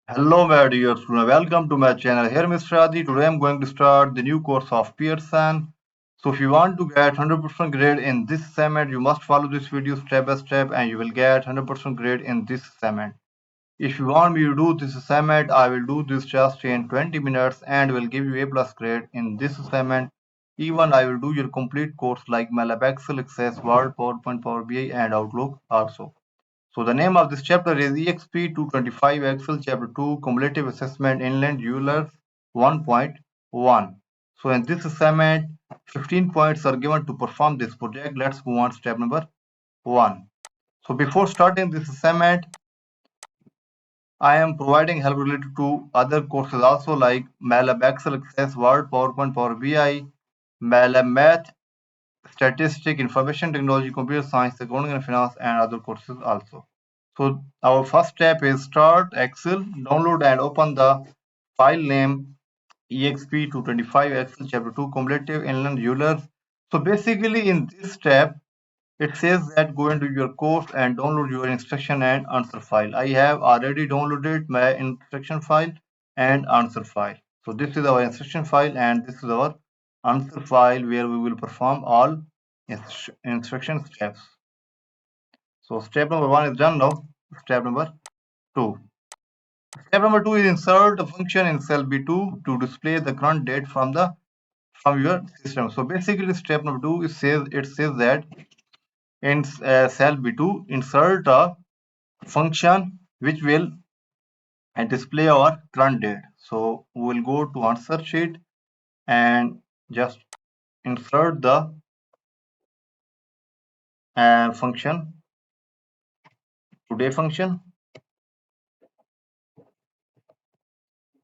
Hello, my dear student. Welcome to my channel. Here, Mr. Adi. Today, I'm going to start the new course of Pearson. So, if you want to get 100% grade in this assignment, you must follow this video step by step, and you will get 100% grade in this assignment. If you want me to do this assignment, I will do this just in 20 minutes and will give you A plus grade in this assignment. Even I will do your complete course like MyLab, Excel, Access, Word, PowerPoint, Power BI, and Outlook also. So the name of this chapter is Exp25 Excel Chapter 2 Cumulative Assessment Inland Euler 1.1. So in this assignment, 15 points are given to perform this project. Let's move on to step number 1. So before starting this assignment, I am providing help related to other courses also like MyLab Excel, Access, Word, PowerPoint, Power BI, MyLab Math, Statistics, Information Technology, Computer Science, Accounting and Finance, and other courses also. So our first step is start Excel, download and open the file name exp225 Excel chapter 2 cumulative inland Euler. So basically in this step it says that go into your course and download your instruction and answer file. I have already downloaded my instruction file and answer file. So this is our instruction file and this is our answer file where we will perform all instruction steps. So step number 1 is done now. Step number 2. Step number 2 is insert a function in cell B2 to display the current date from your system. So basically step number 2 it says that in cell B2 insert a function which will display our current date. So we will go to answer sheet and just insert the function today function.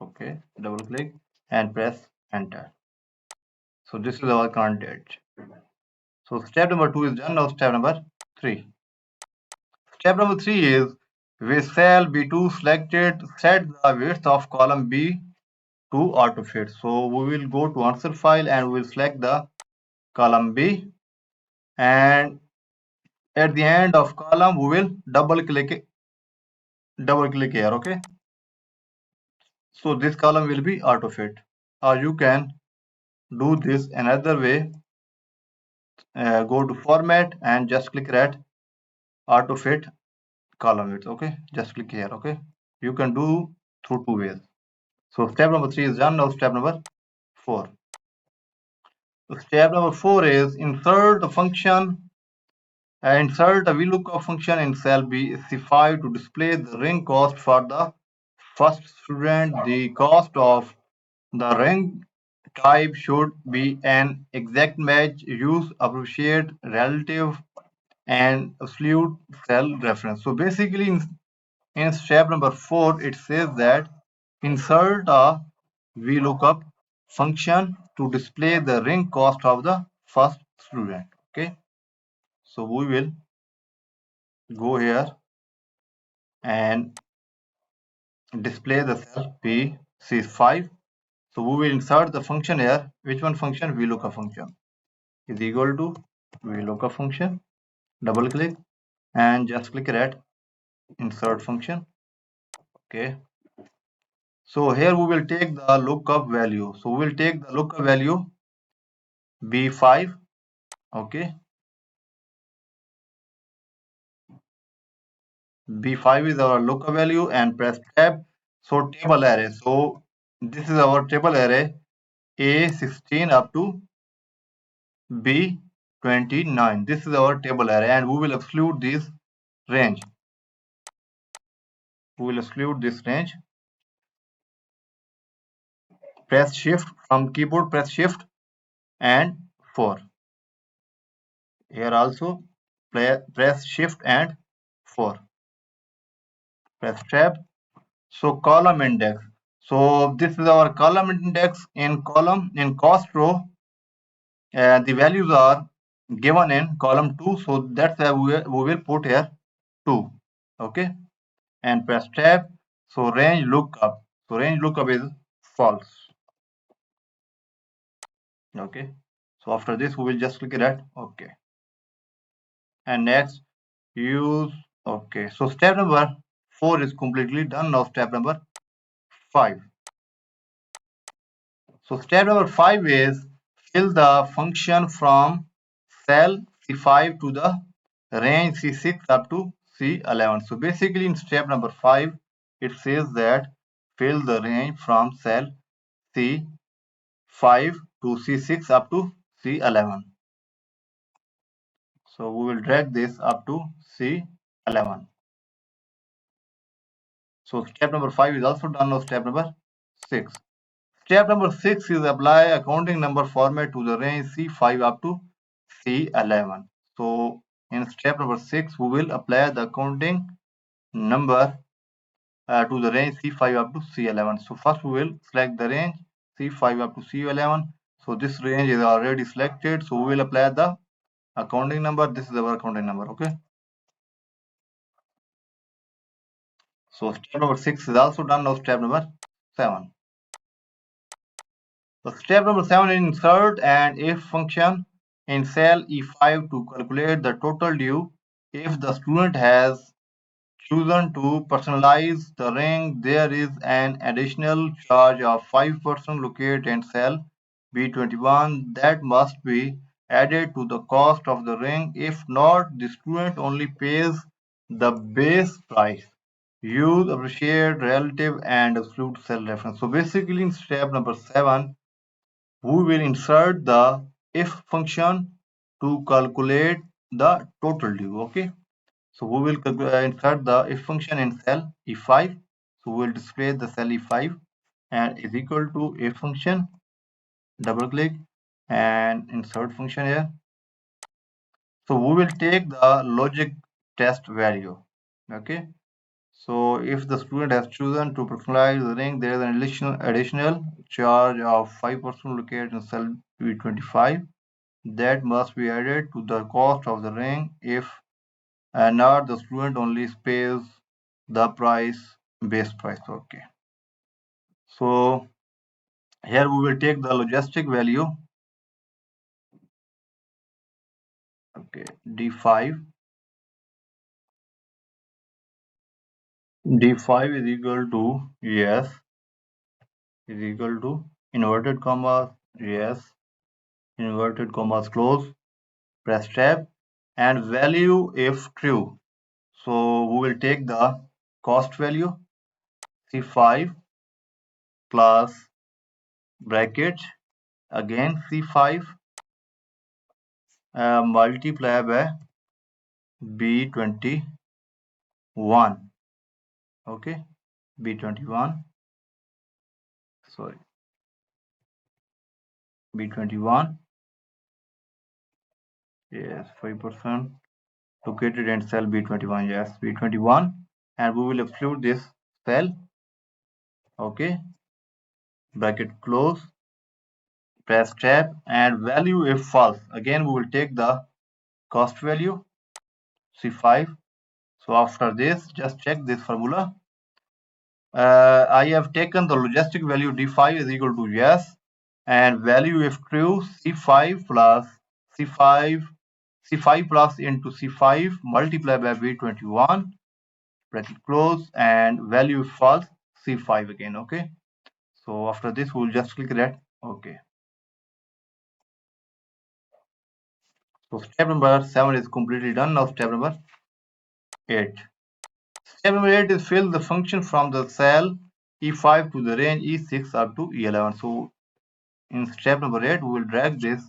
Okay, double click and press enter. So this is our current date. So step number 2 is done. Now step number 3. Step number 3 is with cell B2 selected, set the width of column B to autofit. So we will go to answer file and we will select the column B, and at the end of column we will double click here. Okay, so this column will be autofit, or you can do this another way. Go to format and just click at autofit column width. Okay, just click here. Okay, you can do through two ways. So step number 3 is done. Now step number 4. So step number 4 is insert the function. Insert a VLOOKUP function in cell B5 to display the ring cost for the first student. The cost of the ring type should be an exact match. Use appropriate relative and absolute cell reference. So basically in step number 4 it says that insert a VLOOKUP function to display the ring cost of the first student. Okay, so we will go here and display the cell P5. So we will insert the function here. Which one function? VLOOKUP function is equal to VLOOKUP function. Double click and just click at insert function. Okay, so here we will take the lookup value. So we will take the lookup value B5. Okay, B5 is our lookup value and press tab. So table array. So this is our table array A16 up to B29. This is our table array and we will exclude this range. We will exclude this range. Press shift from keyboard, press shift and 4. Here also press shift and 4. Press tab. So column index. So this is our column index in cost row. The values are given in column 2. So that's why we will put here 2. Okay, and press tab. So range lookup. So range lookup is false. Okay, so after this we will just click that. Okay, and next use. Okay, so step number 4 is completely done. Now step number 5. So step number 5 is fill the function from cell C5 to the range C6 up to C11. So basically in step number 5, it says that fill the range from cell C5 to C6 up to C11. So we will drag this up to C11. So step number 5 is also done. Now step number 6. Step number 6 is apply accounting number format to the range C5 up to C11. So in step number 6, we will apply the accounting number to the range C5 up to C11. So first we will select the range C5 up to C11. So this range is already selected. So we will apply the accounting number. This is our accounting number. Okay. So step number 6 is also done. Now step number 7. So step number 7 is insert an if function in cell E5 to calculate the total due. If the student has chosen to personalize the ring, there is an additional charge of 5% located in cell B21 that must be added to the cost of the ring. If not, the student only pays the base price. Use appreciate relative and absolute cell reference. So basically in step number 7, we will insert the if function to calculate the total due. Okay, so we will insert the if function in cell E5. So we will display the cell E5 and is equal to if function, double click and insert function here. So we will take the logic test value. Okay, so if the student has chosen to personalize the ring, there is an additional charge of 5% located in cell B25 that must be added to the cost of the ring. If not, the student only pays the base price. Okay, so here we will take the logistic value. Okay, d5 is equal to yes, is equal to inverted commas yes, inverted commas close, press tab, and value if true. So we will take the cost value C5 plus bracket again C5 multiply by B21. Okay, B21, sorry, B21, yes, 5% located in cell B21, yes, B21, and we will exclude this cell. Okay, bracket close, press tab, and value if false. Again, we will take the cost value C5. So after this, just check this formula. I have taken the logistic value D5 is equal to yes, and value if true C5 plus C5 plus into C5 multiplied by B21 bracket close, and value if false C5 again. Okay, so after this we'll just click that. Okay, so step number 7 is completely done. Now step number 8. Step number 8 is fill the function from the cell E5 to the range E6 up to E11. So in step number 8, we will drag this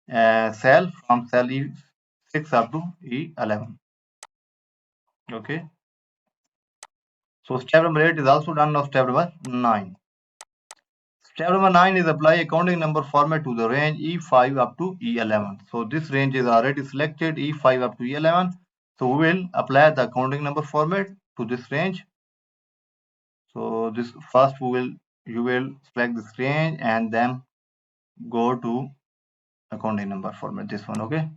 cell from cell E6 up to E11. Okay. So step number 8 is also done. Now step number 9. Step number 9 is apply accounting number format to the range E5 up to E11. So this range is already selected, E5 up to E11. So we will apply the accounting number format to this range. So this first you will select this range and then go to accounting number format, this one. Okay,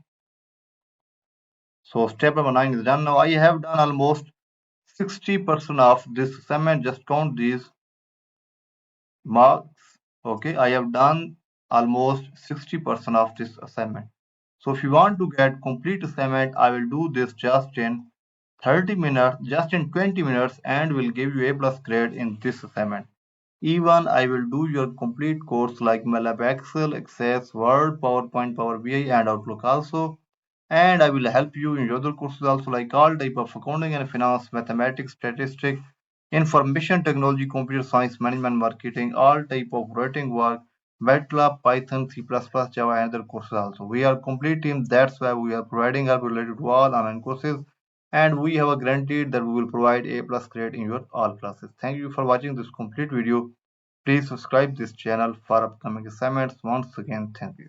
so step number 9 is done. Now I have done almost 60% of this assignment. Just count these marks. Okay, I have done almost 60% of this assignment. So if you want to get complete assignment, I will do this just in 30 minutes, just in 20 minutes, and will give you A plus grade in this assignment. Even I will do your complete course like MyLab Excel, Access, Word, PowerPoint, Power BI, and Outlook also. And I will help you in your other courses also like all type of accounting and finance, mathematics, statistics, information technology, computer science, management, marketing, all type of writing work, MATLAB, Python, C++, Java, and other courses also. We are complete team. That's why we are providing help related to all online courses. And we have a guaranteed that we will provide A plus grade in your all classes. Thank you for watching this complete video. Please subscribe this channel for upcoming assignments. Once again, thank you.